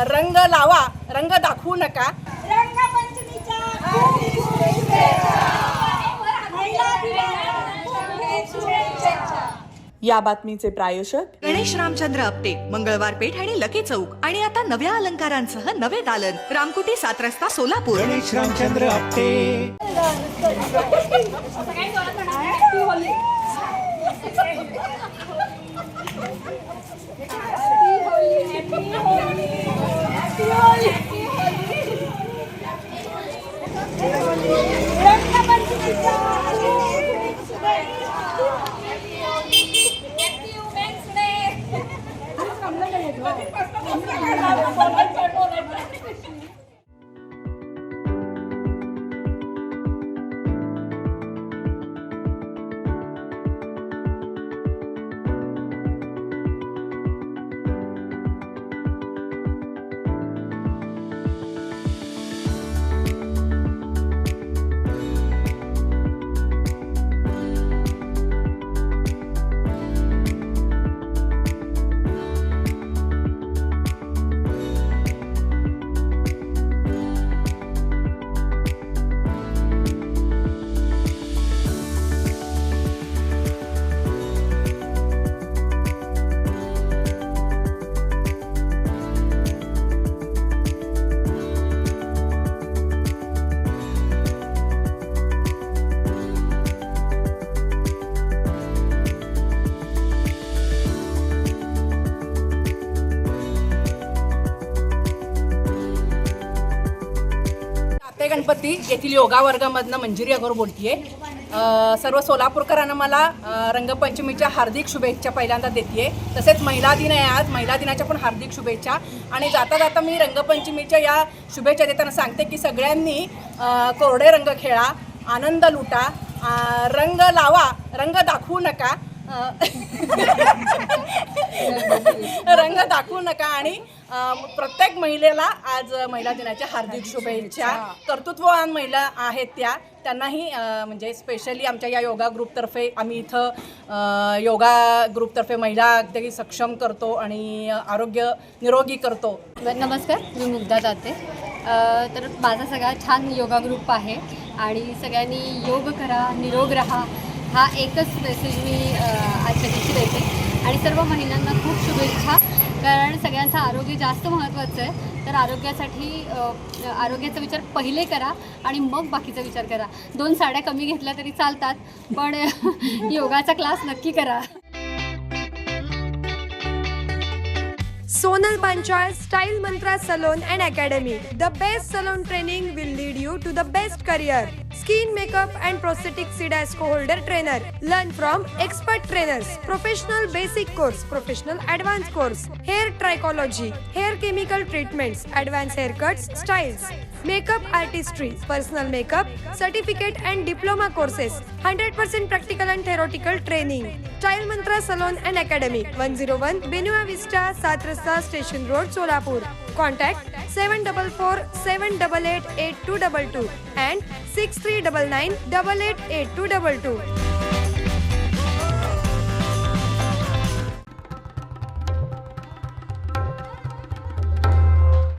रंग लावा, रंग दाखवू नका. या बातमीचे प्रायोजक गणेश रामचंद्र आपटे, मंगळवार पेठ आणि लकी चौक. आणि आता नव्या अलंकारांसह नवे दालन, रामकुटी 7 रस्ता सोलापूर. गणेश रामचंद्र आपटे. गणपती येथील योगा वर्गामधनं मंजिरी अगोर बोलतीये. सर्व सोलापूरकरांना मला रंगपंचमीच्या हार्दिक शुभेच्छा पहिल्यांदा देते. तसेच महिला दिन आहे आज, महिला दिनाच्या पण हार्दिक शुभेच्छा. आणि जाता जाता मी रंगपंचमीच्या या शुभेच्छा देताना सांगते की सगळ्यांनी कोरडे रंग खेळा, आनंद लुटा, रंग लावा, रंग दाखवू नका. रंग दाखवू नका. आणि प्रत्येक महिलेला आज महिला दिनाच्या हार्दिक शुभेच्छा. कर्तृत्ववान महिला आहेत त्यांनाही म्हणजे स्पेशली आमच्या या योगा ग्रुपतर्फे आम्ही इथं योगा ग्रुपतर्फे महिला अगदी सक्षम करतो आणि आरोग्य निरोगी करतो. नमस्कार, मी मुग्धा दाते. तर माझा सगळा छान योगा ग्रुप आहे आणि सगळ्यांनी योग करा, निरोग राहा हा एकच मेसेज मी आजच्या दिवशी देते. आणि सर्व महिलांना खूप शुभेच्छा, कारण सगळ्यांचं आरोग्य जास्त महत्त्वाचं आहे. तर आरोग्याचा विचार पहिले करा आणि मग बाकीचा विचार करा. 2 साड्या कमी घेतल्या तरी चालतात, पण योगाचा क्लास नक्की करा. Sonal Panchal Style Mantra Salon and Academy. The best salon training will lead you to the best career. Skin makeup and prosthetic CDASCO holder trainer. Learn from expert trainers. Professional basic course, professional advanced course. Hair trichology, hair chemical treatments, advanced haircuts, styles. Makeup artistry, personal makeup, certificate and diploma courses. 100% practical and theoretical training. Style Mantra Salon and Academy. 101 Benua Vista, 7 Rasta Station Road, Solapur. Contact 744 788 8222 and 6399 888222.